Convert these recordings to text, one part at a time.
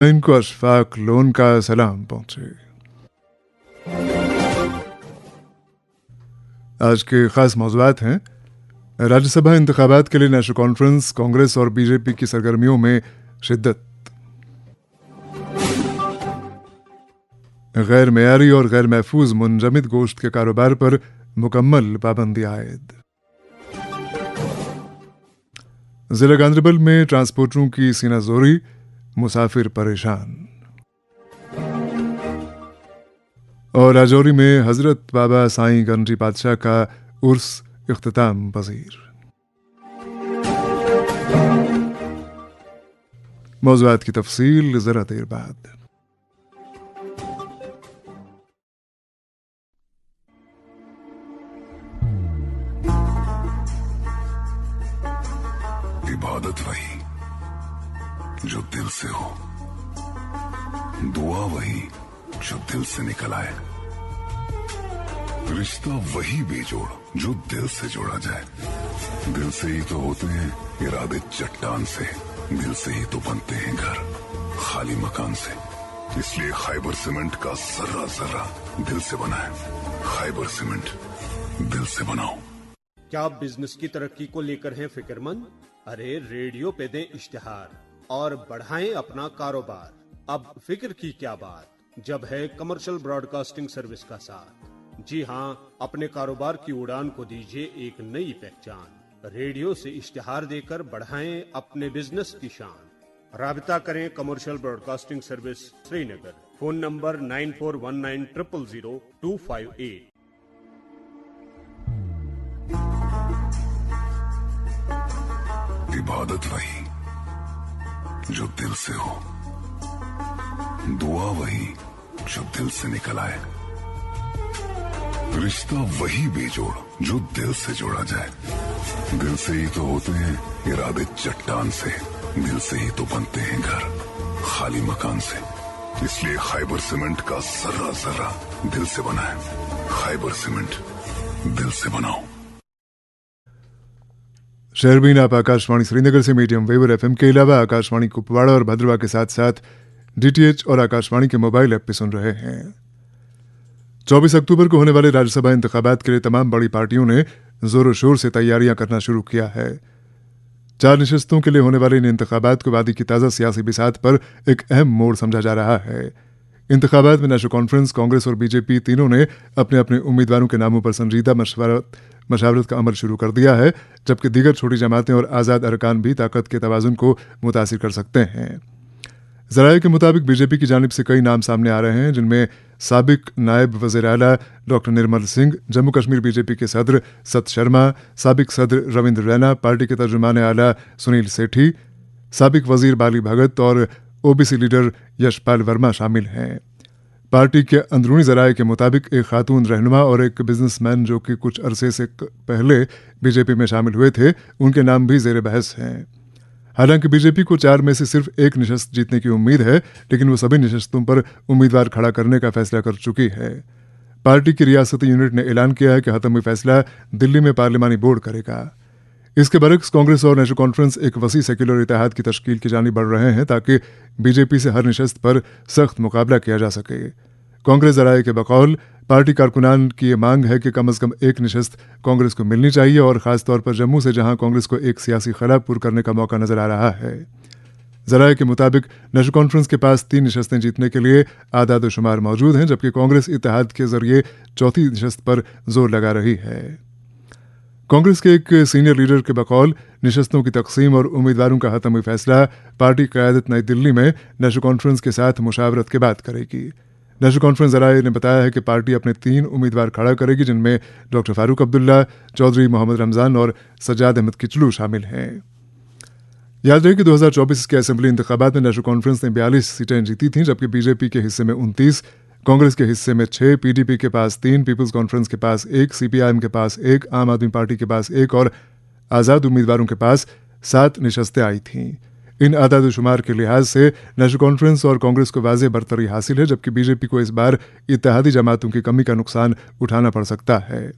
इनको अशफाक लोन का सलाम पहुंचे। आज के खास मौज़ूआत हैं। राज्यसभा इंतखाबात के लिए नेशनल कॉन्फ्रेंस, कांग्रेस और बीजेपी की सरगर्मियों में शिद्दत। गैर मेयारी और गैर महफूज मुंजमद गोश्त के कारोबार पर मुकम्मल पाबंदी आयद। जिला गांधरबल में ट्रांसपोर्टरों की सीनाजोरी, मुसाफिर परेशान। और राजौरी में हजरत बाबा साईं गंजी पातशाह का उर्स इख्तिताम पजीर। मौज़ूआत की तफसील जरा देर बाद। इबादत वही जो दिल से हो, दुआ वही जो दिल से निकल आए, रिश्ता वही बेजोड़ जो दिल से जोड़ा जाए। दिल से ही तो होते हैं इरादे चट्टान से, दिल से ही तो बनते हैं घर खाली मकान से। इसलिए खैबर सीमेंट का जर्रा जर्रा दिल से बना है। खैबर सीमेंट, दिल से बनाओ। क्या आप बिजनेस की तरक्की को लेकर हैं फिक्रमंद? अरे रेडियो पे दें इश्तिहार और बढ़ाएं अपना कारोबार। अब फिक्र की क्या बात, जब है कमर्शियल ब्रॉडकास्टिंग सर्विस का साथ। जी हां, अपने कारोबार की उड़ान को दीजिए एक नई पहचान। रेडियो से इश्तिहार देकर बढ़ाएं अपने बिजनेस की शान। राबिता करें commercial broadcasting service Srinagar. Phone number 9419000258। इबादत वही जो दिल से हो, दुआ वही जो दिल से निकल आए, रिश्ता वही बेजोड़ जो दिल से जोड़ा जाए। दिल से ही तो होते हैं इरादे चट्टान से, दिल से ही तो बनते हैं घर खाली मकान से। इसलिए खैबर सीमेंट का जर्रा जर्रा दिल से बना है। खैबर सीमेंट, दिल से बनाओ। शहरबीन आप आकाशवाणी श्रीनगर से मीडियम वेव और एफएम के अलावा आकाशवाणी कुपवाड़ा और भद्रवा के साथ साथ डीटीएच और आकाशवाणी के मोबाइल ऐप पे सुन रहे हैं। 24 अक्टूबर को होने वाले राज्यसभा इंतखाबात के लिए तमाम बड़ी पार्टियों ने जोरों शोर से तैयारियां करना शुरू किया है। 4 निशस्तों के लिए होने वाले इन इंतखाबात को वादी की ताज़ा सियासी बिसात पर एक अहम मोड़ समझा जा रहा है। इंतखाबात में नेशनल कॉन्फ्रेंस, कांग्रेस और बीजेपी तीनों ने अपने अपने उम्मीदवारों के नामों पर संजीदा मशावरत का अमल शुरू कर दिया है, जबकि दीगर छोटी जमातें और आज़ाद अरकान भी ताकत के तवाज़ुन को मुतासिर कर सकते हैं। ज़राए के मुताबिक बीजेपी की जानिब से कई नाम सामने आ रहे हैं, जिनमें साबिक नायब वज़ीर आला डॉक्टर निर्मल सिंह, जम्मू कश्मीर बीजेपी के सदर सत शर्मा, साबिक सदर रविंद्र रैना, पार्टी के तर्जुमान आला सुनील सेठी, साबिक वज़ीर बाली भगत और ओबीसी लीडर यशपाल वर्मा शामिल हैं। पार्टी के अंदरूनी ज़राए के मुताबिक एक खातून रहनुमा और एक बिजनेसमैन जो कि कुछ अरसे से पहले बीजेपी में शामिल हुए थे, उनके नाम भी ज़ेर बहस हैं। हालांकि बीजेपी को 4 में से सिर्फ एक निशस्त जीतने की उम्मीद है, लेकिन वो सभी निशस्तों पर उम्मीदवार खड़ा करने का फैसला कर चुकी है। पार्टी की रियासती यूनिट ने ऐलान किया है कि हतमी फैसला दिल्ली में पार्लिमानी बोर्ड करेगा। इसके बरक्स कांग्रेस और नेशनल कॉन्फ्रेंस एक वसी सेक्युलर इत्तेहाद की तश्कील की जानिब बढ़ रहे हैं, ताकि बीजेपी से हर निशस्त पर सख्त मुकाबला किया जा सके। कांग्रेस ज़राए के बकौल पार्टी कारकुनान की ये मांग है कि कम से कम एक निशस्त कांग्रेस को मिलनी चाहिए, और ख़ासतौर पर जम्मू से, जहां कांग्रेस को एक सियासी खला पुर करने का मौका नजर आ रहा है। ज़राए के मुताबिक नेशनल कॉन्फ्रेंस के पास 3 निशस्तें जीतने के लिए आदाद शुमार मौजूद हैं, जबकि कांग्रेस इत्तेहाद के जरिए चौथी निशस्त पर जोर लगा रही है। कांग्रेस के एक सीनियर लीडर के बकौल निशस्तों की तकसीम और उम्मीदवारों का हतमी फैसला पार्टी क़यादत नई दिल्ली में नेशनल कॉन्फ्रेंस के साथ मुशावरत के बाद करेगी। नेशनल कॉन्फ्रेंस ज़राए ने बताया है कि पार्टी अपने 3 उम्मीदवार खड़ा करेगी, जिनमें डॉक्टर फारूक अब्दुल्ला, चौधरी मोहम्मद रमज़ान और सज्जाद अहमद किचलू शामिल हैं। याद रहे कि 2024 के असेंबली इंतखाबात में नेशनल कॉन्फ्रेंस ने 42 सीटें जीती थीं, जबकि बीजेपी के हिस्से में 29, कांग्रेस के हिस्से में 6, पीडीपी के पास 3, पीपल्स कॉन्फ्रेंस के पास 1, सीपीआईएम के पास 1, आम आदमी पार्टी के पास 1 और आज़ाद उम्मीदवारों के पास 7 निशस्तें आई थीं। इन आदाद शुमार के लिहाज से नेशनल कॉन्फ्रेंस और कांग्रेस को वाज़ेह बरतरी हासिल है, जबकि बीजेपी को इस बार इत्तेहादी जमातों की कमी का नुकसान उठाना पड़ सकता है।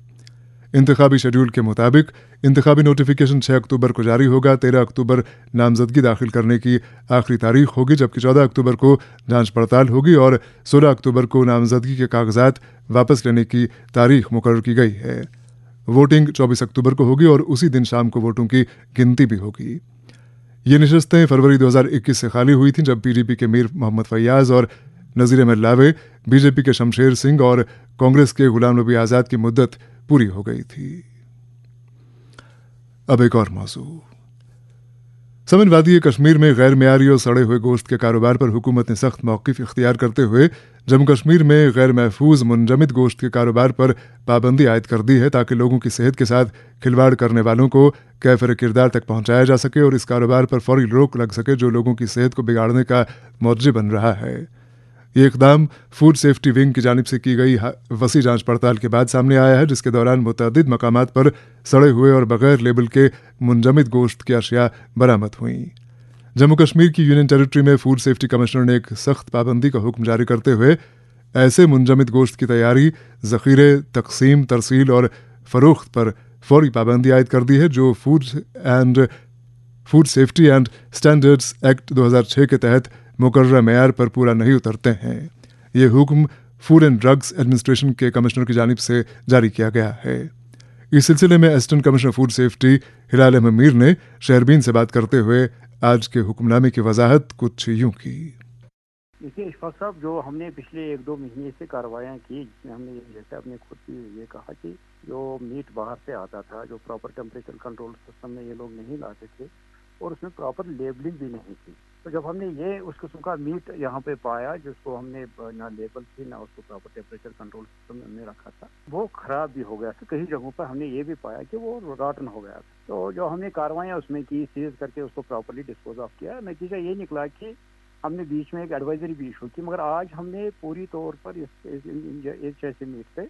इंतखाबी शेड्यूल के मुताबिक इंतखाबी नोटिफिकेशन 6 अक्टूबर को जारी होगा। 13 अक्टूबर नामजदगी दाखिल करने की आखिरी तारीख होगी, जबकि 14 अक्टूबर को जांच पड़ताल होगी और 16 अक्टूबर को नामजदगी के कागजात वापस लेने की तारीख मुकर्रर की गई है। वोटिंग 24 अक्टूबर को होगी और उसी दिन शाम को वोटों की गिनती भी होगी। ये नशस्तें फरवरी 2021 से खाली हुई थीं, जब पीडीपी के मीर मोहम्मद फैयाज और नजीर अहमद लावे, बीजेपी के शमशेर सिंह और कांग्रेस के गुलाम नबी आजाद की मुद्दत पूरी हो गई थी। अब एक और मौजू। समन वादी कश्मीर में गैर मेयारी और सड़े हुए गोश्त के कारोबार पर हुकूमत ने सख्त मौक़िफ़ इख्तियार करते हुए जम्मू कश्मीर में गैर महफूज मुंजमद गोश्त के कारोबार पर पाबंदी आयद कर दी है, ताकि लोगों की सेहत के साथ खिलवाड़ करने वालों को कैफिर किरदार तक पहुंचाया जा सके और इस कारोबार पर फौरी रोक लग सके जो लोगों की सेहत को बिगाड़ने का मौजब बन रहा है। ये इकदाम फूड सेफ्टी विंग की जानिब से की गई वसी जांच पड़ताल के बाद सामने आया है, जिसके दौरान मुतअद्दिद मकामात पर सड़े हुए और बगैर लेबल के मुंजमद गोश्त की अशिया बरामद हुई। जम्मू कश्मीर की यूनियन टेरिटरी में फूड सेफ्टी कमिश्नर ने एक सख्त पाबंदी का हुक्म जारी करते हुए ऐसे मुंजमद गोश्त की तैयारी, ज़ख़ीरे, तकसीम, तरसील और फ़रोख्त पर फौरी पाबंदी आयद कर दी है, जो food safety and standards act 2006 के तहत मुकर्रर मेयार पर पूरा नहीं उतरते हैं। ये हुक्म फूड एंड ड्रग्स एडमिनिस्ट्रेशन के कमिश्नर की जानिब से जारी किया गया है। इस सिलसिले में असिस्टेंट कमिश्नर फूड सेफ्टी हिलाल अहमद मीर ने शहरबीन से बात करते हुए आज के हुक्मनामे की वजाहत कुछ यूं की। देखिए इशफाक साहब, जो हमने पिछले 1-2 महीने से कार्रवाइयाँ की, जिसमें हमने जैसे आपने खुद भी ये कहा कि जो मीट बाहर से आता था, जो प्रॉपर टेम्परेचर कंट्रोल सिस्टम में ये लोग नहीं लाते थे और उसमें प्रॉपर लेबलिंग भी नहीं थी, तो जब हमने ये उस किस्म का मीट यहाँ पे पाया जिसको हमने ना लेबल थी ना उसको प्रॉपर टेम्परेचर कंट्रोल सिस्टम में हमने रखा था, वो खराब भी हो गया था। कई जगहों पर हमने ये भी पाया कि वो रॉटन हो गया था। तो जो हमने कार्रवाइयाँ उसमें की, सीज करके उसको प्रॉपरली डिस्पोज ऑफ किया, नतीजा ये निकला कि हमने बीच में एक एडवाइजरी भी इशू की, मगर आज हमने पूरी तौर पर इस जैसे मीट पे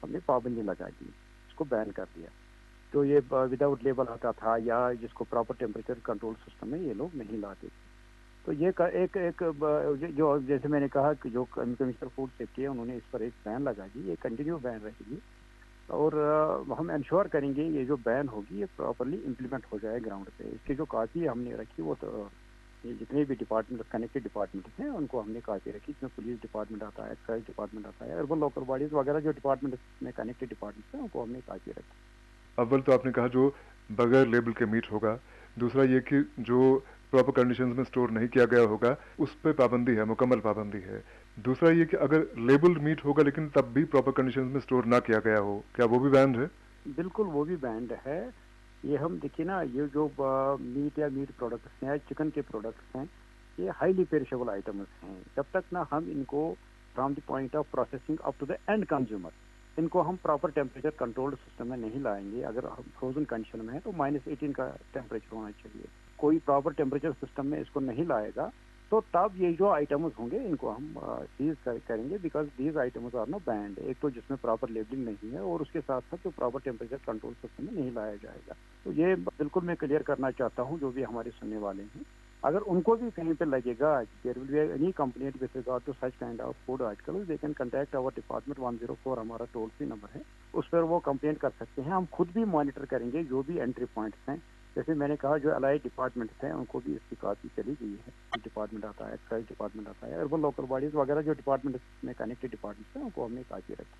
हमने पाबंदी लगा दी, इसको बैन कर दिया। तो ये विदाउट लेबल आता था या जिसको प्रॉपर टेम्परेचर कंट्रोल सिस्टम में ये लोग नहीं लाते थे। तो ये एक जो जैसे मैंने कहा कि जो कमिश्नर फूड सेफ्टी है उन्होंने इस पर एक बैन लगा दी, ये कंटिन्यू बैन रहेगी और हम इंश्योर करेंगे ये जो बैन होगी ये प्रॉपरली इम्प्लीमेंट हो जाए ग्राउंड पे। इसकी जो कॉपी हमने रखी वो तो ये जितने भी डिपार्टमेंट कनेक्टेड डिपार्टमेंट हैं उनको हमने कॉपी रखी, जिसमें पुलिस डिपार्टमेंट आता है, एक्साइज डिपार्टमेंट आता है, अर्बन लोकल बॉडीज वगैरह जो डिपार्टमेंट में कनेक्टेड डिपार्टमेंट हैं उनको हमने कॉपी रखी। अव्वल तो आपने कहा जो बगैर लेबल के मीट होगा, दूसरा ये कि जो प्रॉपर कंडीशंस में स्टोर नहीं किया गया होगा उस पर पाबंदी है, मुकम्मल पाबंदी है। दूसरा ये कि अगर लेबल्ड मीट होगा लेकिन तब भी प्रॉपर कंडीशंस में स्टोर ना किया गया हो, क्या वो भी बैंड है? बिल्कुल वो भी बैंड है। ये हम देखिए ना, ये जो मीट या मीट प्रोडक्ट्स हैं, चिकन के प्रोडक्ट्स हैं, ये हाईली पेरिशेबल आइटम्स हैं। जब तक ना हम इनको from the point of processing up to the end consumer इनको हम प्रॉपर टेम्परेचर कंट्रोल सिस्टम में नहीं लाएंगे, अगर हम फ्रोजन कंडीशन में है तो -18 का टेम्परेचर होना चाहिए। कोई प्रॉपर टेम्परेचर सिस्टम में इसको नहीं लाएगा तो तब ये जो आइटम्स होंगे इनको हम सीज करेंगे, because these items are now banned. एक तो जिसमें प्रॉपर लेबलिंग नहीं है और उसके साथ साथ जो प्रॉपर टेम्परेचर कंट्रोल सिस्टम में नहीं लाया जाएगा। तो ये बिल्कुल मैं क्लियर करना चाहता हूँ जो भी हमारे सुनने वाले हैं, अगर उनको भी कहीं पे लगेगा there will be any complaint with regard to such kind of food articles, they can contact our department 104 हमारा टोल फ्री नंबर है, उस पर वो कंप्लेंट कर सकते हैं। हम खुद भी मॉनिटर करेंगे जो भी एंट्री पॉइंट्स हैं, जैसे मैंने कहा जो अलाइड डिपार्टमेंट्स हैं उनको भी इसकी कॉपी चली गई है। डिपार्टमेंट आता है, एक्साइज डिपार्टमेंट आता है, अर्बन लोकल बॉडीज वगैरह जो डिपार्टमेंट में कनेक्टेड डिपार्टमेंट्स हैं उनको हमने कॉपी रखी।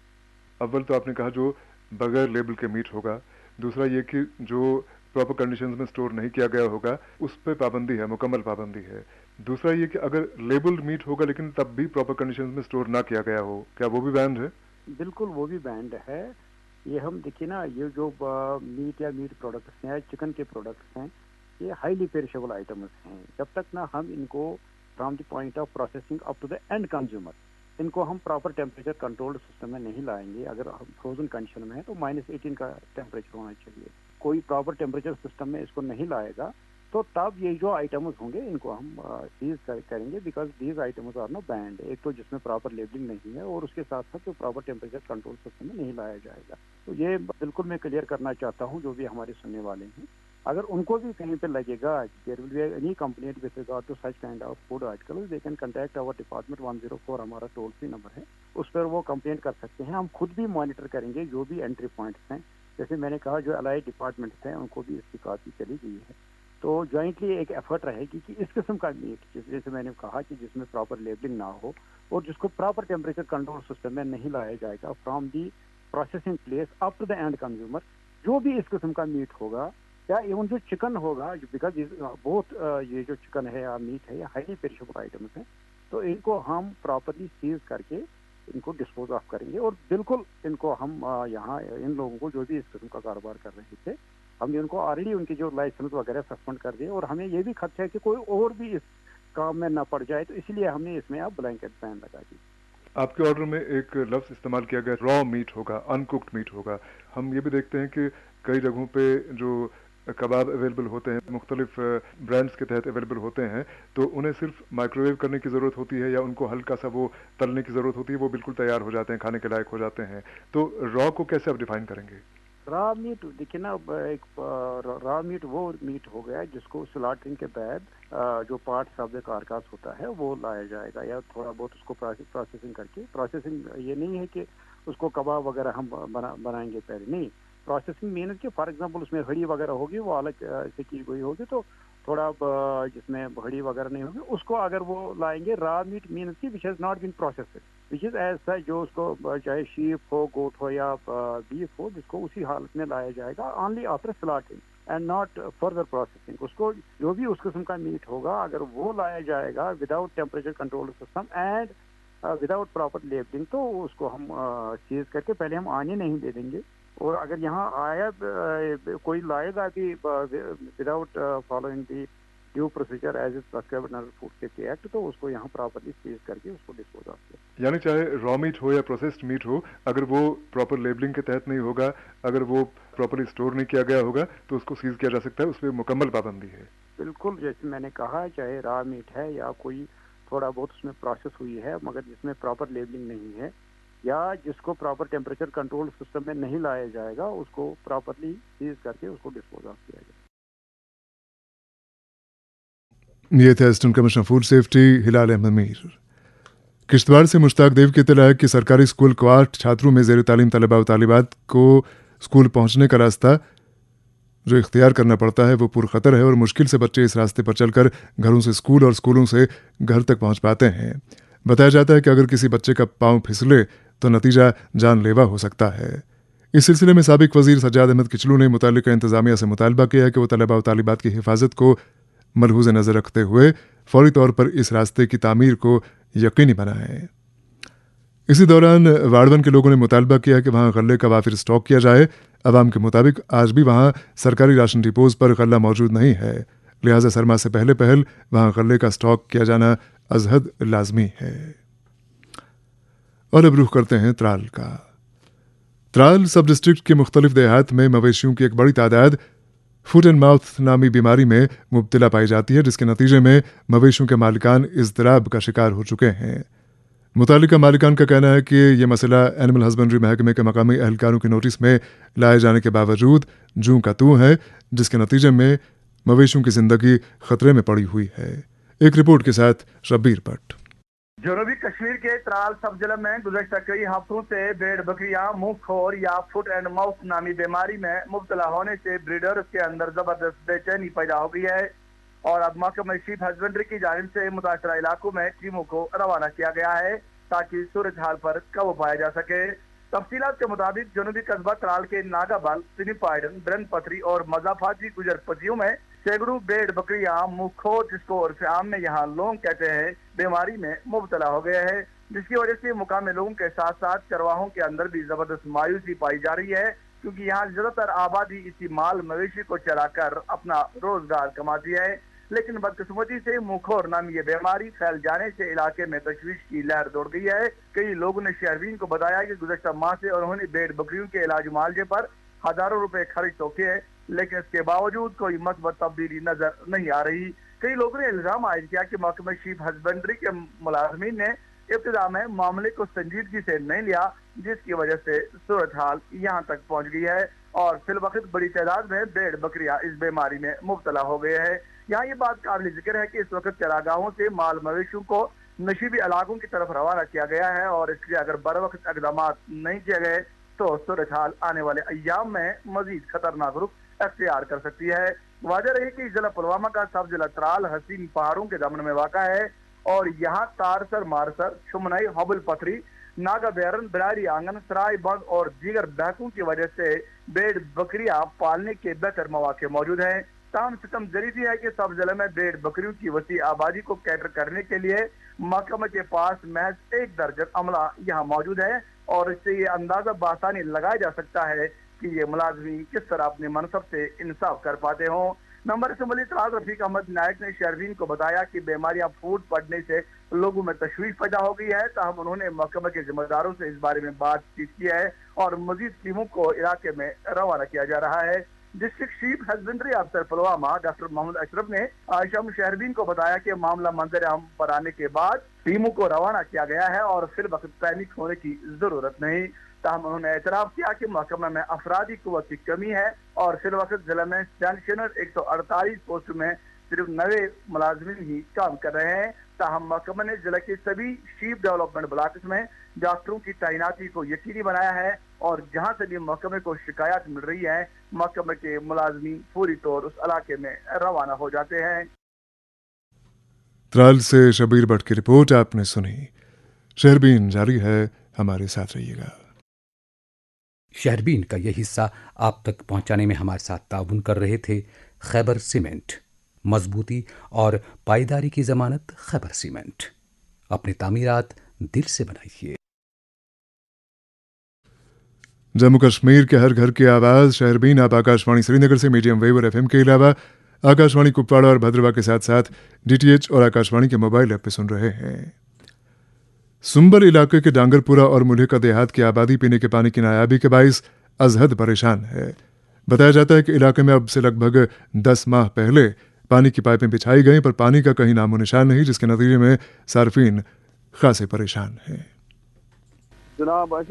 अव्वल तो आपने कहा जो बगैर लेबल के मीट होगा, दूसरा ये कि जो प्रॉपर कंडीशंस में स्टोर नहीं किया गया होगा उस पर पाबंदी है, मुकम्मल पाबंदी है। दूसरा ये कि अगर लेबल्ड मीट होगा लेकिन तब भी प्रॉपर कंडीशंस में स्टोर ना किया गया हो, क्या वो भी बैंड है? बिल्कुल वो भी बैंड है। ये हम देखिए ना, ये जो मीट या मीट प्रोडक्ट्स हैं, चिकन के प्रोडक्ट्स हैं, ये हाईली पेरिशेबल आइटम्स हैं। जब तक ना हम इनको from the point of processing up to the end consumer इनको हम प्रॉपर टेम्परेचर कंट्रोल सिस्टम में नहीं लाएंगे, अगर हम फ्रोजन कंडीशन में है तो -18 का टेम्परेचर होना चाहिए। कोई प्रॉपर टेम्परेचर सिस्टम में इसको नहीं लाएगा तो तब ये जो आइटम्स होंगे इनको हम सीज करेंगे, because these items are now banned. एक तो जिसमें प्रॉपर लेबलिंग नहीं है और उसके साथ साथ जो प्रॉपर टेम्परेचर कंट्रोल सिस्टम में नहीं लाया जाएगा। तो ये बिल्कुल मैं क्लियर करना चाहता हूँ जो भी हमारे सुनने वाले हैं, अगर उनको भी कहीं पे लगेगा there will be any complaint with regard to such kind of food articles, they can contact our department 104 हमारा टोल फ्री नंबर है, उस पर वो कंप्लेंट कर सकते हैं। हम खुद भी मॉनिटर करेंगे जो भी एंट्री पॉइंट्स हैं, جیسے میں نے کہا جو الائی ڈپارٹمنٹس ہیں ان کو بھی اس کی کاپی چلی گئی ہے. تو جوائنٹلی ایک ایفرٹ رہے گی کہ اس قسم کا میٹ جیسے میں نے کہا کہ جس میں پراپر لیبلنگ نہ ہو اور جس کو پراپر ٹیمپریچر کنٹرول سسٹم میں نہیں لایا جائے گا from the processing place up to the end consumer. جو بھی اس قسم کا میٹ ہوگا یا ایون جو چکن ہوگا بیکاز بہت یہ جو چکن ہے یا میٹ ہے یہ ہائیلی پیریشیبل آئٹمس ہیں, تو ان کو ہم پراپرلی سیز کر کے ان کو ڈسپوز آف کریں گے. اور بالکل ان کو ہم یہاں ان لوگوں کو جو بھی اس قسم کا کاروبار کر رہے تھے ہم نے ان کو آلریڈی ان کی جو لائسنس وغیرہ سسپینڈ کر دیے, اور ہمیں یہ بھی خدشہ ہے کہ کوئی اور بھی اس کام میں نہ پڑ جائے, تو اس لیے ہم نے اس میں اب بلینکٹ بین لگا دی. آپ کے آرڈر میں ایک لفظ استعمال کیا گیا را میٹ ہوگا, ان کوکڈ میٹ ہوگا. ہم یہ بھی دیکھتے ہیں کہ کئی جگہوں پہ جو کباب اویلیبل ہوتے ہیں مختلف برانڈز کے تحت اویلیبل ہوتے ہیں, تو انہیں صرف مائکرو ویو کرنے کی ضرورت ہوتی ہے یا ان کو ہلکا سا وہ تلنے کی ضرورت ہوتی ہے, وہ بالکل تیار ہو جاتے ہیں, کھانے کے لائق ہو جاتے ہیں. تو را کو کیسے آپ ڈیفائن کریں گے؟ را میٹ دیکھیے نا, ایک را میٹ وہ میٹ ہو گیا جس کو سلاٹرنگ کے بعد جو پارٹس آف دا کارکاس ہوتا ہے وہ لایا جائے گا, یا تھوڑا بہت اس کو پروسیسنگ کر کے. پروسیسنگ یہ نہیں ہے کہ اس کو کباب وغیرہ ہم بنائیں گے پہلے, نہیں. پروسیسنگ مینس کہ فار ایگزامپل اس میں ہڑی وغیرہ ہوگی وہ الگ سے کی گئی ہوگی, تو تھوڑا جس میں ہڑی وغیرہ نہیں ہوگی اس کو اگر وہ لائیں گے. را میٹ مینس کی which has not been processed, which is as such جو اس کو چاہے شیپ ہو, گوٹ ہو یا بیف ہو, جس کو اسی حالت میں لایا جائے گا only after slaughtering and not further processing. اس کو جو بھی اس قسم کا میٹ ہوگا اگر وہ لایا جائے گا without temperature control system and without proper labelling, تو اس کو ہم چیز کر کے پہلے ہم آنے نہیں دے دیں گے. اور اگر یہاں آیا کوئی لائے گا کہ without following the due procedure as is prescribed under food safety act, تو اس کو یہاں پراپرلی سیز کر کے اس کو ڈسپوز آف کیا. یعنی چاہے را میٹ ہو یا پروسیسڈ میٹ ہو, اگر وہ پراپر لیبلنگ کے تحت نہیں ہوگا, اگر وہ پراپرلی اسٹور نہیں کیا گیا ہوگا, تو اس کو سیز کیا جا سکتا ہے. اس پہ مکمل پابندی ہے. بالکل, جیسے میں نے کہا چاہے را میٹ ہے یا کوئی تھوڑا بہت اس میں پروسیس ہوئی ہے مگر جس میں پراپر لیبلنگ نہیں ہے یا جس کو پراپر ٹیمپریچر کنٹرول سسٹم میں نہیں لایا جائے گا, اس کو پراپرلی سیز کر کے اس کو ڈسپوز آف کیا جائے. یہ تھا اسسٹنٹ کمشنر فوڈ سیفٹی ہلال احمد میر. کشتواڑ سے مشتاق دیو کی اطلاع ہے کہ سرکاری اسکول کو 8 چھاتروں میں زیر تعلیم طلباء و طالبات کو اسکول پہنچنے کا راستہ جو اختیار کرنا پڑتا ہے وہ پرخطر ہے, اور مشکل سے بچے اس راستے پر چل کر گھروں سے اسکول اور اسکولوں سے گھر تک پہنچ پاتے ہیں. بتایا جاتا ہے کہ اگر کسی بچے کا پاؤں پھسلے تو نتیجہ جان لیوا ہو سکتا ہے. اس سلسلے میں سابق وزیر سجاد احمد کچلو نے متعلقہ انتظامیہ سے مطالبہ کیا ہے کہ وہ طلباء و طالبات کی حفاظت کو ملحوظ نظر رکھتے ہوئے فوری طور پر اس راستے کی تعمیر کو یقینی بنائیں. اسی دوران واڑون کے لوگوں نے مطالبہ کیا کہ وہاں غلے کا وافر اسٹاک کیا جائے. عوام کے مطابق آج بھی وہاں سرکاری راشن ڈپوز پر غلہ موجود نہیں ہے, لہٰذا سرما سے پہل وہاں غلے کا اسٹاک کیا جانا ازحد لازمی ہے. اور اب رخ کرتے ہیں ترال کا. ترال سب ڈسٹرکٹ کے مختلف دیہات میں مویشیوں کی ایک بڑی تعداد فوٹ اینڈ ماؤتھ نامی بیماری میں مبتلا پائی جاتی ہے, جس کے نتیجے میں مویشیوں کے مالکان اضطراب کا شکار ہو چکے ہیں. متعلقہ مالکان کا کہنا ہے کہ یہ مسئلہ اینیمل ہسبنڈری محکمے کے مقامی اہلکاروں کے نوٹس میں لائے جانے کے باوجود جوں کا توں ہے, جس کے نتیجے میں مویشیوں کی زندگی خطرے میں پڑی ہوئی ہے. ایک رپورٹ کے ساتھ شبیر بٹ. جنوبی کشمیر کے ترال سب ضلع میں گزشتہ کئی ہفتوں سے بھیڑ بکریاں منہ کھور یا فٹ اینڈ ماؤتھ نامی بیماری میں مبتلا ہونے سے بریڈرز کے اندر زبردست بے چینی پیدا ہو گئی ہے, اور اب محکمہ شیپ ہسبنڈری کی جانب سے متاثرہ علاقوں میں ٹیموں کو روانہ کیا گیا ہے تاکہ صورتحال پر قابو پایا جا سکے. تفصیلات کے مطابق جنوبی قصبہ ترال کے ناگا بال, سنی پائڈن, برن پتری اور مضافاتی گجر پتیوں میں سینکڑوں بھیڑ بکریاں منہ کھور, جس کو عرف عام میں یہاں لونگ کہتے ہیں, بیماری میں مبتلا ہو گئے ہیں, جس کی وجہ سے مقامی لوگوں کے ساتھ ساتھ چرواہوں کے اندر بھی زبردست مایوسی پائی جا رہی ہے, کیونکہ یہاں زیادہ تر آبادی اسی مال مویشی کو چلا کر اپنا روزگار کماتی ہے. لیکن بدقسمتی سے منہ کھور نامی یہ بیماری پھیل جانے سے علاقے میں تشویش کی لہر دوڑ گئی ہے. کئی لوگوں نے شہرین کو بتایا کہ گزشتہ ماہ سے انہوں نے بھیڑ بکریوں کے علاج معالجے پر ہزاروں روپے خرچ تو کیے, لیکن اس کے باوجود کوئی مثبت تبدیلی نظر نہیں آ رہی. کئی لوگوں نے الزام عائد کیا کہ محکمہ شیپ ہسبنڈری کے ملازمین نے ابتدا میں معاملے کو سنجیدگی سے نہیں لیا, جس کی وجہ سے صورتحال یہاں تک پہنچ گئی ہے اور فی الوقت بڑی تعداد میں بھیڑ بکریاں اس بیماری میں مبتلا ہو گئے ہیں. یہاں یہ بات قابل ذکر ہے کہ اس وقت چراگاہوں سے مال مویشیوں کو نشیبی علاقوں کی طرف روانہ کیا گیا ہے, اور اس لیے اگر بر وقت اقدامات نہیں کیے گئے तो सूरत आने वाले अय्याम में मजीद खतरनाक रुख अख्तियार कर सकती है। वाजह रही कि जिला पुलवामा का सब जिला त्राल हसीन पहाड़ों के दमन में वाक़ा है और यहाँ तारसर, मारसर, छुमनई, हबुल पथरी, नागा बैरन, बिरारी आंगन, सराय बंद और दीगर बहकों की वजह से भेड़ बकरियां पालने के बेहतर मौके मौजूद हैं। ताम सितम जरीदी है कि सब जिले में भेड़ बकरियों की वसी आबादी को कैटर करने के लिए महकमे के पास महज 1 दर्जन अमला यहाँ मौजूद है और इससे ये अंदाजा बासानी लगाया जा सकता है कि ये मुलाजमीन किस तरह अपने मनसब से इंसाफ कर पाते हों। नंबर असम्बली तराज रफीक अहमद नायक ने शहरवीन को बताया कि बीमारियां फूट पड़ने से लोगों में तशवीश पैदा हो गई है, ताहम उन्होंने महकमे के जिम्मेदारों से इस बारे में बातचीत की है और मजीद टीमों को इलाके में रवाना किया जा रहा है। डिस्ट्रिक्ट चीफ हस्बेंड्री अफसर पुलवामा डॉक्टर मोहम्मद अशरफ ने आशम शहरवीन को बताया कि मामला मंजर आम पर आने के बाद टीमों को रवाना किया गया है और फिर वक्त पैनिक होने की जरूरत नहीं। ताहम उन्होंने एतराफ किया कि महकमे में अफरादी कुव्वत की कमी है और फिर वक्त जिले में पेंशनर 148 पोस्ट में सिर्फ 9 मुलाजमीन ही काम कर रहे हैं। ताहम महकमे ने जिले के सभी चीफ डेवलपमेंट ब्लॉक्स में डॉक्टरों की तैनाती को यकीनी बनाया है और जहां से भी महकमे को शिकायत मिल रही है महकमे के मुलाजमीन पूरी तौर उस इलाके में रवाना हो जाते हैं। त्राल से शबीर भट्ट की रिपोर्ट आपने सुनी। शहरबीन जारी है, हमारे साथ रहिएगा। शहरबीन का यह हिस्सा आप तक पहुंचाने में हमारे साथ ताउन कर रहे थे खैबर सीमेंट। मजबूती और पायदारी की जमानत खैबर सीमेंट। अपनी तामीरात दिल से बनाइए। जम्मू कश्मीर के हर घर की आवाज़ शहरबीन आप आकाशवाणी श्रीनगर से मीडियम वेव और FM के अलावा आकाशवाणी कुपवाड़ा और भद्रवा के साथ साथ DTH और आकाशवाणी के मोबाइल ऐप पे सुन रहे हैं। सुंबल इलाके के डांगरपुरा और मुल्हिका देहात की आबादी पीने के पानी की नायाबी के बाइस अजहद परेशान है। बताया जाता है कि इलाके में अब से लगभग 10 माह पहले पानी की पाइपें बिछाई गई पर पानी का कहीं नामो निशान नहीं, जिसके नतीजे में सार्फिन खासे परेशान हैं। जनाब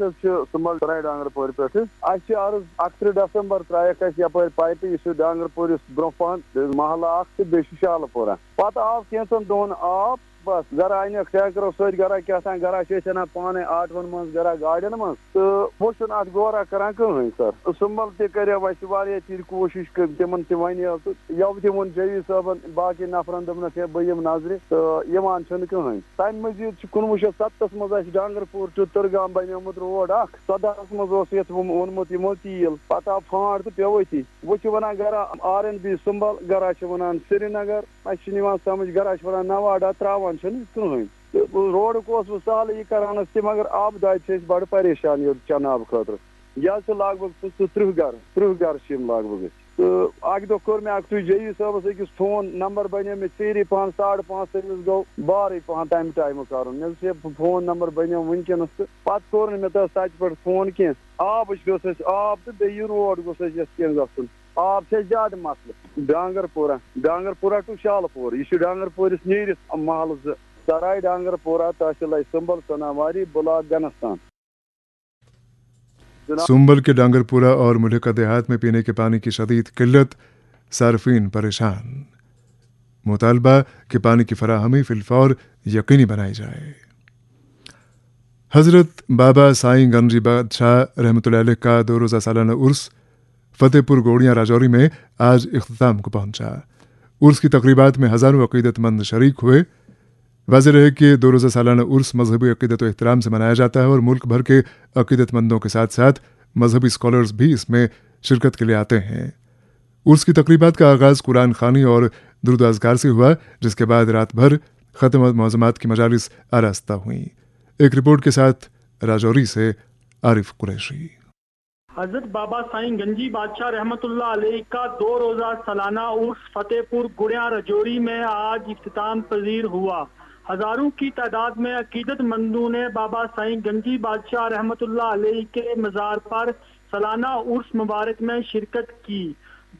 सुंबल तराई डांगरपुर पे अर्ज 28 दिसंबर त्रायक यपर पाइप यह डांगरपुर ब्रो पहन महला बे शालपुरा पत आव कैंसन दोन आब बस गरा अन टैकरो सर गरा क्या गरा पाने आटवन मज गरा गाड़ियन मज तो वो गौरा करान कहीं सर सुंबल तह तिर कोशिश तिमन वन यव तमन जवी साहबन बाकी नफरन दोपन बम नजर तो कहीं तम मजीद 1970 मज डांगरपुर टू तुरगाम बनेमुत रोड 14 मज वोनमुत यमो तील पत आव फाड़ तो पेवती वो वन गरा RNB सुंबल गरा वन श्रीनगर समझ गरा वन नवाडा त्रावान कहीं रोड को सहल यह करान मगर आब दाद बड़ परेशान ये चन आब खतर यह लगभग 30 घर लगभग तो अक दो कोर मे तुझ जवी साहबस अकिस फोन नंबर बने मे चेरी पहन 5:30 तमिस गो बारे पहन तम टाइम कर मे फोन नंबर बने वनकस तो पत कोर मे सच पे फोन कह आब आब तो बे रोड गोस गन आब ज्यादा मसल डांगरपुरा टू शालपुर यह डांगरपुर नीर महल सराय डांगरपुरा तहसील सुंबल सोनावारी ब्लॉक गनस्तान। सुंबल के डांगरपुरा और मुल्हिका देहात में पीने के पानी की शदीद किल्लत, सार्फिन परेशान। मुतालबा कि पानी की फराहमी फिलफौर यकीनी बनाई जाए। हजरत बाबा साईं गंजी बादशाह रहमतुल्लाह अलैह का 2 रोज़ा सालाना उर्स फतेहपुर गोड़ियाँ राजौरी में आज इख्तिताम को पहुंचा। उर्स की तकरीबात में हज़ारों अक़ीदतमंद शरीक हुए। वाज़ेह रहे कि 2 रोज़ा सालाना उर्स मजहबी अक़ीदत व एहतराम से मनाया जाता है और मुल्क भर के अक़ीदतमंदों के साथ साथ मजहबी स्कॉलर्स भी इसमें शिरकत के लिए आते हैं। उर्स की तकरीबात का आगाज़ कुरान खानी और दुरूद अज़कार से हुआ, जिसके बाद रात भर ख़त्म मौज़मात की मजालिस आरास्ता हुई। एक रिपोर्ट के साथ राजौरी से आरिफ कुरैशी। हजरत बाबा साईं गंजी बादशाह रहमतुल्लाह अलैह का 2 रोज़ा सालाना उर्स फतेहपुर गुड़ियाँ राजौरी में आज इख्तिताम पजीर हुआ। हजारों की तादाद में अकीदतमंदों ने बाबा साईं गंजी बादशाह रहमतुल्लाह अलैह के मज़ार पर सालाना उर्स मुबारक में शिरकत की।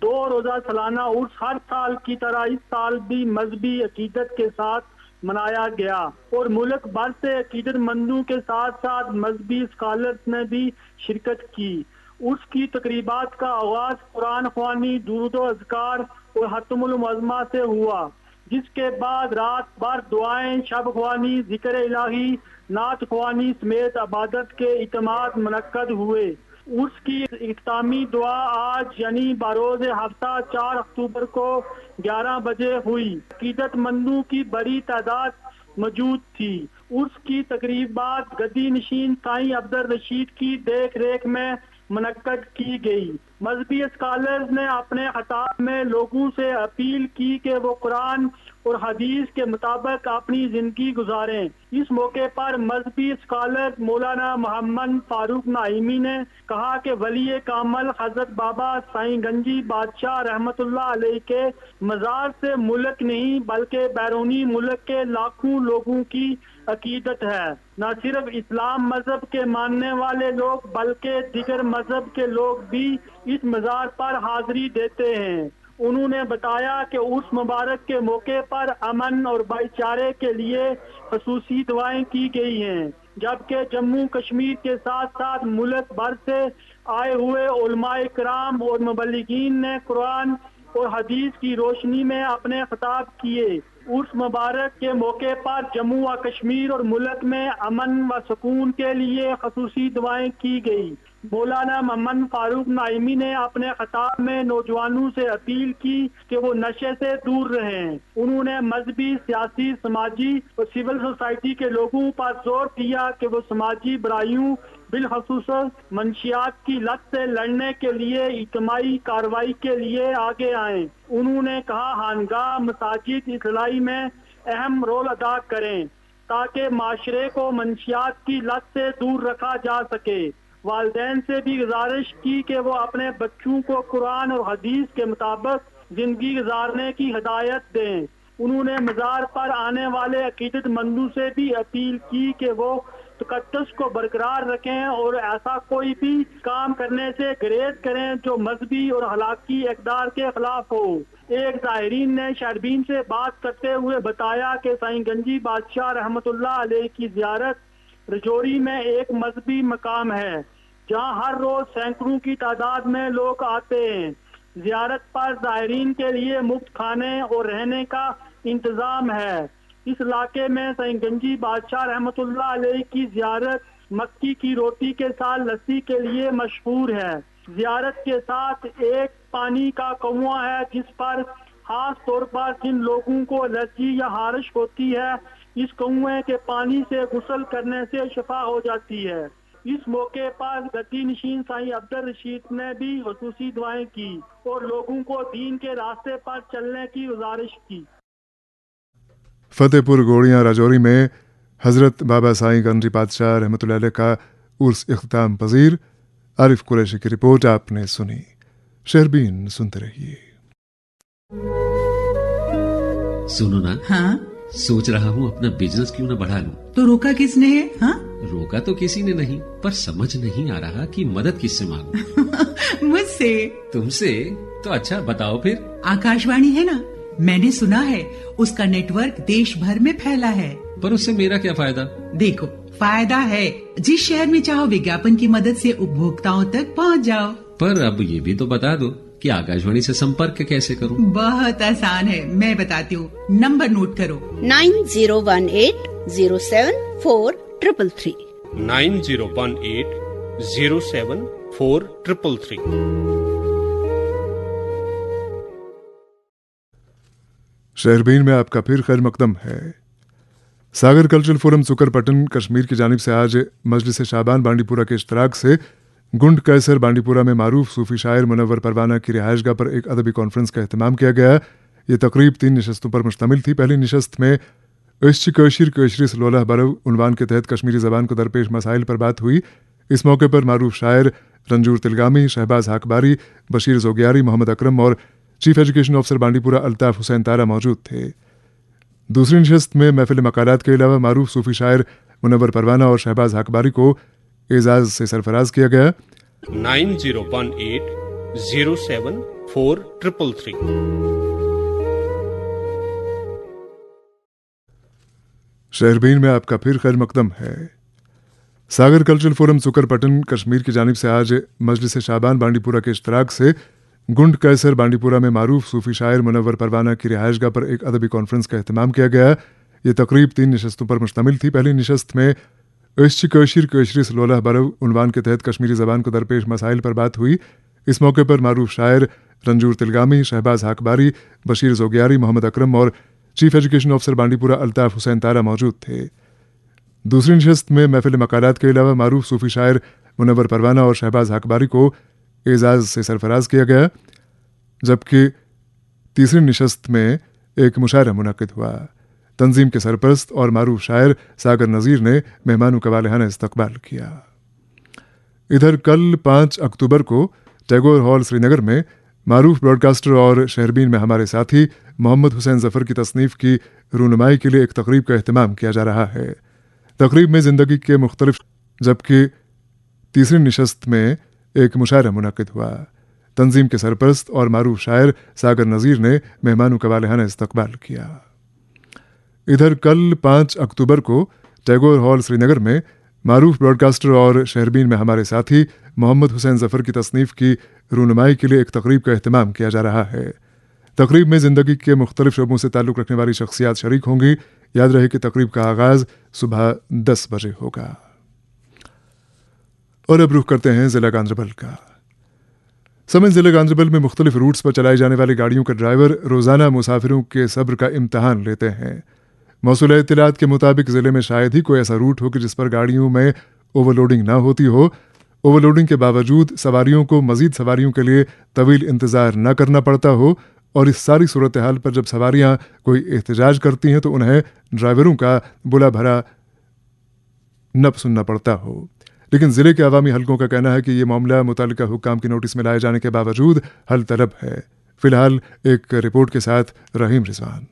2 रोज़ा सालाना उर्स हर साल की तरह इस साल भी मजहबी अकीदत के साथ मनाया गया और मुल्क भर से अकीदतमंदों के साथ साथ मजहबी स्कॉलर्स ने भी शिरकत की। उर्स की तकरीबात का आगाज कुरान ख्वानी, दुरूद अज़कार और हतमुल मुअज़्ज़मा से हुआ, जिसके बाद रात भर दुआएं, शब ख्वानी, जिक्र इलाही, नात ख्वानी समेत इबादत के इतमाद मुनक्कद हुए। उर्स की इख्तामी दुआ आज यानी बरोज हफ्ता 4 अक्टूबर को 11 बजे हुई। अकीदतमंदों की बड़ी तादाद मौजूद थी। उर्स की तकरीबात गद्दी नशीन साईं अब्दुल रशीद की देख रेख में मुनक्कद की गई। मजहबी स्कॉलर्स ने अपने खिताब में लोगों से अपील की कि वो कुरान और हदीस के मुताबिक अपनी जिंदगी गुजारें। इस मौके पर मजहबी स्कॉलर मौलाना मोहम्मद फारूक नाइमी ने कहा कि वली कामल हजरत बाबा साईं गंजी बादशाह रहमतुल्लाह अलैह के मज़ार से मुल्क नहीं बल्कि बैरूनी मुल्क के लाखों लोगों की अकीदत है। न सिर्फ इस्लाम मजहब के मानने वाले लोग बल्कि दिगर मजहब के लोग भी इस मज़ार पर हाजिरी देते हैं। उन्होंने बताया कि उर्स मुबारक के मौके पर अमन और भाईचारे के लिए खसूसी दुआएं की गई हैं, जबकि जम्मू कश्मीर के साथ साथ मुल्क भर से आए हुए उलमाए किराम और मुबल्लिगीन ने कुरान और हदीस की रोशनी में अपने खिताब किए। उर्स मुबारक के मौके पर जम्मू व कश्मीर और मुल्क में अमन व सुकून के लिए खसूसी दुआएं की गई। मौलाना मोहम्मद फारूक नाइमी ने अपने खिताब में नौजवानों से अपील की कि वो नशे से दूर रहें। उन्होंने मजहबी, सियासी, समाजी और सिविल सोसाइटी के लोगों पर जोर दिया कि वो समाजी बुराइयों बिलखसूस मंशियात की लत से लड़ने के लिए इज्तिमाई कार्रवाई के लिए आगे आएं। उन्होंने कहा खानगाह, मसाजिद इस्लाही में अहम रोल अदा करें ताकि माशरे को मंशियात की लत से दूर रखा जा सके। वालिदैन से भी गुजारिश की कि वो अपने बच्चों को कुरान और हदीस के मुताबिक जिंदगी गुजारने की हिदायत दें। उन्होंने मज़ार पर आने वाले अकीदतमंदों से भी अपील की कि वो तकद्दुस को बरकरार रखें और ऐसा कोई भी काम करने से गुरेज करें जो मजहबी और अखलाकी इक़दार के खिलाफ हो। एक ज़ाहिरीन ने शरबीन से बात करते हुए बताया कि साईं गंजी बादशाह रहमतुल्लाह अलैह की ज़ियारत रजौरी में एक मजहबी मकाम है, जहां हर रोज सैकड़ों की तादाद में लोग आते हैं। ज़ियारत पर ज़ाहिरीन के लिए मुफ्त खाने और रहने का इंतजाम है। इस इलाके में साईं गंजी बादशाह रहमतुल्लाह अलैह की ज़ियारत मक्की की रोटी के साथ लस्सी के लिए मशहूर है। ज़ियारत के साथ एक पानी का कुआं है जिस पर खास तौर पर जिन लोगों को एलर्जी या हारिश होती है इस कुएं के पानी से गुस्ल करने से शिफा हो जाती है। इस मौके पर गद्दी नशीन साईं अब्दुल रशीद ने भी खुसूसी दुआएं की और लोगों को दीन के रास्ते पर चलने की गुजारिश की। फतेहपुर गोड़ियां राजौरी में हजरत बाबा साईं गंजी बादशाह रहमतुल्लाह अलैह का उर्स इख्तिताम पजीर। आरिफ कुरैशी की रिपोर्ट आपने सुनी। शहरबीन सुनते रहिए। सुनो ना, हाँ? सोच रहा हूँ अपना बिजनेस क्यों न बढ़ा लूं। तो रोका किसने है? हाँ? रोका तो किसी ने नहीं, पर समझ नहीं आ रहा कि मदद किससे मांगूं। मुझसे। तुमसे? तो अच्छा बताओ फिर। आकाशवाणी है ना, मैंने सुना है उसका नेटवर्क देश भर में फैला है। पर उससे मेरा क्या फायदा? देखो, फायदा है, जिस शहर में चाहो विज्ञापन की मदद से उपभोक्ताओं तक पहुंच जाओ। पर अब ये भी तो बता दो कि आकाशवाणी से संपर्क कैसे करूं? बहुत आसान है, मैं बताती हूँ। नंबर नोट करो 9018074333 9018074333। शहरबीन में आपका फिर खैर मकदम है। सागर कल्चरल फोरम सुकरपटन कश्मीर की जानिब से आज मजलिस शाबान बांडीपुरा के इश्तराक से गुंड कैसर बांडीपुरा में मारूफ सूफी शायर मुनव्वर परवाना की रिहायशगाह पर एक अदबी कॉन्फ्रेंस का एहतमाम किया गया। ये तकरीब 3 नशस्तों पर मुश्तमिल थी। पहली नशस्त में इश्क कशीर कशरी सलोलह बरव उन्वान के तहत कश्मीरी ज़बान को दरपेश मसाइल पर बात हुई। इस मौके पर मारूफ शायर रंजूर तिलगामी, शहबाज हाकबारी, बशीर जोगियारी, मोहम्मद अकरम और chief education officer Bandipora Altaf Hussain Tara मौजूद थे। दूसरी नशस्त में महफिल मकालात के अलावा मारूफ सूफी शायर मुनव्वर परवाना और शहबाज हाकबारी को एजाज से सरफराज किया गया। 9018074333। शहरबीन में आपका फिर खैर मकदम है। सागर कल्चरल फोरम सुकरपटन कश्मीर की जानिब से आज मजलिस शाबान बांडीपुरा के इश्तराक से गुंड कैसर बांडीपुरा में मारूफ सूफी शायर मुनव्वर परवाना की रिहायशगाह पर एक अदबी कॉन्फ्रेंस का एहतमाम किया गया। ये तकरीब 3 नशस्तों पर मुश्तमिल थी। पहली नशस्त में اشچ کشیر کشری سلولہ برو عنوان کے تحت کشمیری زبان کو درپیش مسائل پر بات ہوئی۔ اس موقع پر معروف شاعر رنجور تلگامی، شہباز حاکباری، بشیر زوگیاری، محمد اکرم اور چیف ایجوکیشن آفیسر بانڈی پورہ الطاف حسین تارا موجود تھے۔ دوسری نشست میں محفل مقالات کے علاوہ معروف صوفی شاعر منور پروانہ اور شہباز حاکباری کو اعزاز سے سرفراز کیا گیا، جبکہ تیسری نشست میں ایک مشاعرہ منعقد ہوا۔ تنظیم کے سرپرست اور معروف شاعر ساگر نذیر نے مہمانوں کا والہانہ استقبال کیا۔ ادھر کل 5 اکتوبر کو ٹیگور ہال سری نگر میں معروف براڈ کاسٹر اور شہربین میں ہمارے ساتھی محمد حسین ظفر کی تصنیف کی رونمائی کے لیے ایک تقریب کا اہتمام کیا جا رہا ہے۔ تقریب میں زندگی کے مختلف، جبکہ تیسری نشست میں ایک مشاعرہ منعقد ہوا۔ تنظیم کے سرپرست اور معروف شاعر ساگر نذیر نے مہمانوں کا والہانہ استقبال کیا۔ ادھر کل 5 اکتوبر کو ٹیگور ہال سری نگر میں معروف براڈ کاسٹر اور شہربین میں ہمارے ساتھی محمد حسین ظفر کی تصنیف کی رونمائی کے لیے ایک تقریب کا اہتمام کیا جا رہا ہے۔ تقریب میں زندگی کے مختلف شعبوں سے تعلق رکھنے والی شخصیات شریک ہوں گی۔ یاد رہے کہ تقریب کا آغاز صبح 10 بجے ہوگا۔ اور اب رخ کرتے ہیں ضلع گاندربل کا۔ سمن ضلع گاندربل میں مختلف روٹس پر چلائی جانے والی گاڑیوں کے ڈرائیور روزانہ مسافروں کے صبر کا امتحان لیتے ہیں۔ موصولہ اطلاعات کے مطابق ضلع میں شاید ہی کوئی ایسا روٹ ہو کہ جس پر گاڑیوں میں اوور لوڈنگ نہ ہوتی ہو۔ اوور لوڈنگ کے باوجود سواریوں کو مزید سواریوں کے لیے طویل انتظار نہ کرنا پڑتا ہو، اور اس ساری صورتحال پر جب سواریاں کوئی احتجاج کرتی ہیں تو انہیں ڈرائیوروں کا بلا بھرا نہ سننا پڑتا ہو۔ لیکن ضلع کے عوامی حلقوں کا کہنا ہے کہ یہ معاملہ متعلقہ حکام کی نوٹس میں لائے جانے کے باوجود حل طلب ہے۔ فی الحال ایک رپورٹ کے ساتھ رحیم رضوان۔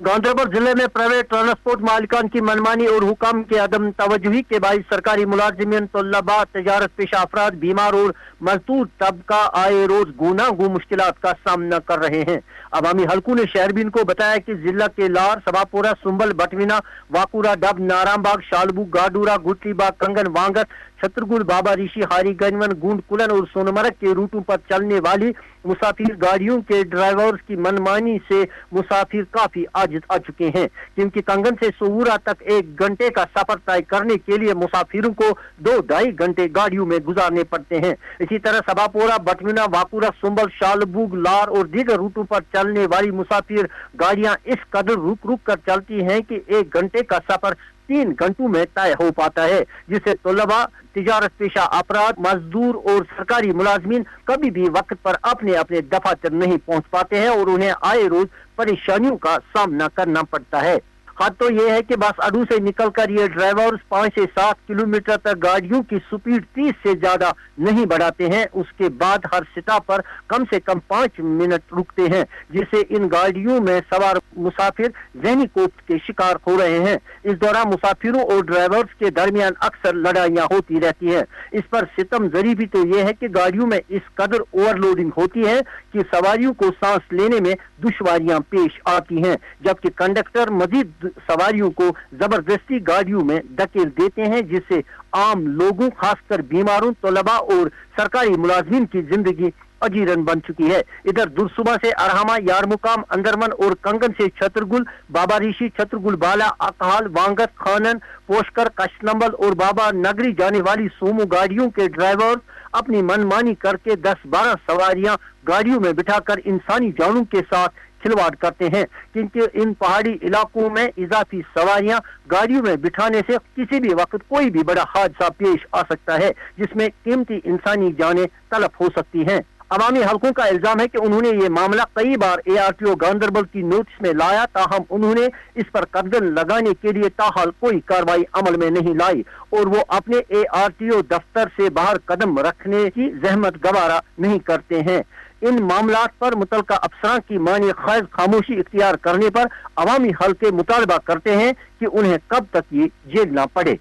گاندربل ضلع میں پرائیویٹ ٹرانسپورٹ مالکان کی منمانی اور حکام کے عدم توجہی کے باعث سرکاری ملازمین، طلباء، تجارت پیشہ افراد، بیمار اور مزدور طبقہ آئے روز گوناگوں مشکلات کا سامنا کر رہے ہیں۔ عوامی حلقوں نے شہربین کو بتایا کہ ضلع کے لار، سباپورہ، سنبل، بٹوینا، واکورہ، ڈب، نارام باغ، شالبو، گاڈورا، گٹری باغ، کنگن، وانگر، چھترگل، بابا ریشی، ہاری گنجون، گونڈ کلن اور سونمرگ کے روٹوں پر چلنے والی مسافر گاڑیوں کے ڈرائیورز کی منمانی سے مسافر کافی عاجز آ چکے ہیں، کیونکہ کنگن سے سورا تک 1 گھنٹے کا سفر طے کرنے کے لیے مسافروں کو 2-2.5 گھنٹے گاڑیوں میں گزارنے پڑتے ہیں۔ اسی طرح سباپورہ، بٹوینا، واکورہ، سنبل، شالبوگ، لار اور دیگر روٹوں پر چلنے والی مسافر گاڑیاں اس قدر رک رک کر چلتی ہیں کہ 1 گھنٹے کا سفر 3 گھنٹوں میں طے ہو پاتا ہے، جس سے طلباء، تجارت پیشہ افراد، مزدور اور سرکاری ملازمین کبھی بھی وقت پر اپنے اپنے دفاتر نہیں پہنچ پاتے ہیں اور انہیں آئے روز پریشانیوں کا سامنا کرنا پڑتا ہے۔ حد تو یہ ہے کہ بس اڈو سے نکل کر یہ ڈرائیورز 5 سے 7 کلومیٹر تک گاڑیوں کی سپیڈ 30 سے زیادہ نہیں بڑھاتے ہیں۔ اس کے بعد ہر سٹاپ پر کم سے کم 5 منٹ رکتے ہیں، جس سے ان گاڑیوں میں سوار مسافر ذہنی کوفت کے شکار ہو رہے ہیں۔ اس دوران مسافروں اور ڈرائیورز کے درمیان اکثر لڑائیاں ہوتی رہتی ہیں۔ اس پر ستم ذری بھی تو یہ ہے کہ گاڑیوں میں اس قدر اوور لوڈنگ ہوتی ہے کہ سواریوں کو سانس لینے میں دشواریاں پیش آتی ہیں، جبکہ کنڈکٹر مزید سواریوں کو زبردستی گاڑیوں میں دھکیل دیتے ہیں، جس سے عام لوگوں، خاص کر بیماروں، طلباء اور سرکاری ملازمین کی زندگی اجیرن بن چکی ہے۔ ادھر درصبح سے ارہامہ، یارمقام، اندرمن اور کنگن سے چھترگل، بابا ریشی، چھترگل بالا، اقحال، وانگت، خانن، پوشکر، کشنمبل اور بابا نگری جانے والی سومو گاڑیوں کے ڈرائیور اپنی منمانی کر کے 10-12 سواریاں گاڑیوں میں بٹھا کر انسانی جانوں کے ساتھ کھلواڑ کرتے ہیں، کیونکہ ان پہاڑی علاقوں میں اضافی سواریاں گاڑیوں میں بٹھانے سے کسی بھی وقت کوئی بھی بڑا حادثہ پیش آ سکتا ہے، جس میں قیمتی انسانی جانیں تلف ہو سکتی ہیں۔ عوامی حلقوں کا الزام ہے کہ انہوں نے یہ معاملہ کئی بار ARTO گاندربل کی نوٹس میں لایا، تاہم انہوں نے اس پر قدغن لگانے کے لیے تاحال کوئی کارروائی عمل میں نہیں لائی اور وہ اپنے ARTO دفتر سے باہر قدم رکھنے کی زحمت گوارا نہیں کرتے ہیں۔ ان معاملات پر متعلقہ افسران کی معنی خیز خاموشی اختیار کرنے پر عوامی حلقے مطالبہ کرتے ہیں کہ انہیں کب تک یہ جھیلنا پڑے۔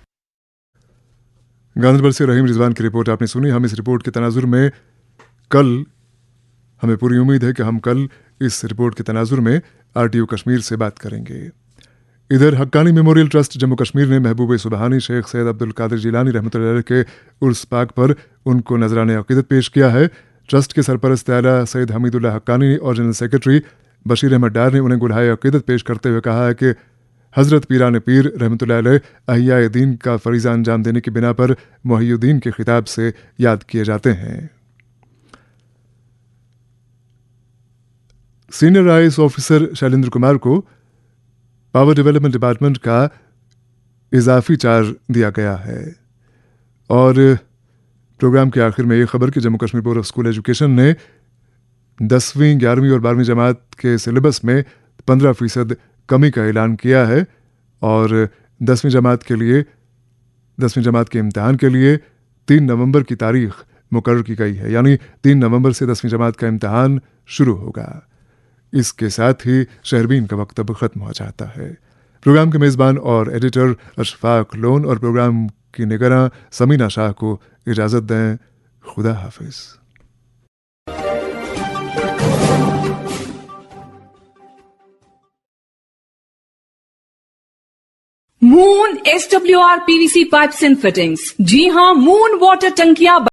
گاندربل سے رحیم رضوان کی رپورٹ آپ نے سنی۔ ہم اس رپورٹ کے تناظر میں ہمیں پوری امید ہے کہ ہم کل اس رپورٹ کے تناظر میں RTO کشمیر سے بات کریں گے۔ ادھر حقانی میموریل ٹرسٹ جموں کشمیر نے محبوب سبحانی شیخ سید عبدالقادر جیلانی رحمۃ اللہ علیہ کے عرس پاک پر ان کو نذرانہ عقیدت پیش کیا ہے۔ ٹرسٹ کے سرپرست اعلیٰ سید حمید اللہ حقانی اور جنرل سیکرٹری بشیر احمد ڈار نے انہیں گلہائے عقیدت پیش کرتے ہوئے کہا ہے کہ हजरत पीरान पीर रहमतुल्लाह अलैह अहियाए दीन का फरीज़ा अंजाम देने की बिना पर मुहियुद्दीन के खिताब से याद किए जाते हैं। Senior IAS officer Shailendra Kumar को पावर डेवलपमेंट डिपार्टमेंट का इजाफी चार्ज दिया गया है। और प्रोग्राम के आखिर में ये खबर कि Jammu Kashmir board of school education ने 10वीं, 11वीं और 12वीं जमात के सिलेबस में 15% कमी का ऐलान किया है और 10वीं जमात के इम्तिहान के लिए 3 नवंबर की तारीख मुकर्रर की गई है, यानी 3 नवंबर से 10वीं जमात का इम्तिहान शुरू होगा। इसके साथ ही शहरबीन का वक्त अब खत्म हो जाता है। प्रोग्राम के मेज़बान और एडिटर अशफाक लोन और प्रोग्राम की निगरां समीना शाह को इजाज़त दें। खुदा हाफिज। Moon SWR PVC pipes and fittings. जी हां, मून वाटर टंकियां